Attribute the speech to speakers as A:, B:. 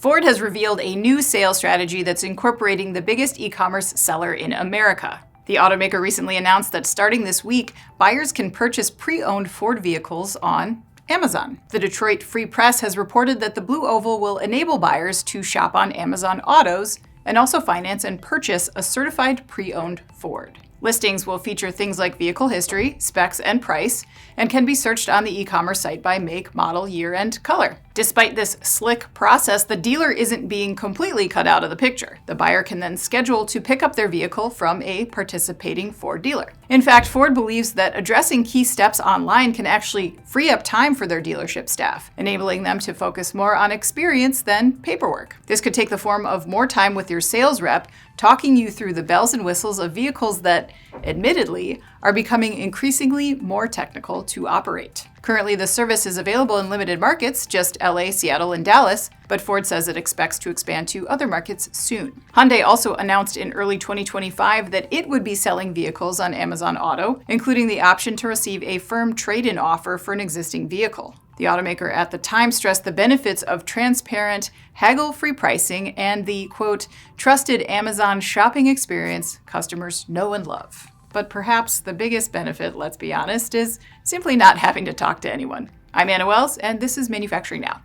A: Ford has revealed a new sales strategy that's incorporating the biggest e-commerce seller in America. The automaker recently announced that starting this week, buyers can purchase pre-owned Ford vehicles on Amazon. The Detroit Free Press has reported that the Blue Oval will enable buyers to shop on Amazon Autos and also finance and purchase a certified pre-owned Ford. Listings will feature things like vehicle history, specs, and price, and can be searched on the e-commerce site by make, model, year, and color. Despite this slick process, the dealer isn't being completely cut out of the picture. The buyer can then schedule to pick up their vehicle from a participating Ford dealer. In fact, Ford believes that addressing key steps online can actually free up time for their dealership staff, enabling them to focus more on experience than paperwork. This could take the form of more time with your sales rep, talking you through the bells and whistles of vehicles that, admittedly, are becoming increasingly more technical to operate. Currently, the service is available in limited markets, just LA, Seattle, and Dallas, but Ford says it expects to expand to other markets soon. Hyundai also announced in early 2025 that it would be selling vehicles on Amazon Auto, including the option to receive a firm trade-in offer for an existing vehicle. The automaker at the time stressed the benefits of transparent, haggle-free pricing and the, quote, trusted Amazon shopping experience customers know and love. But perhaps the biggest benefit, let's be honest, is simply not having to talk to anyone. I'm Anna Wells, and this is Manufacturing Now.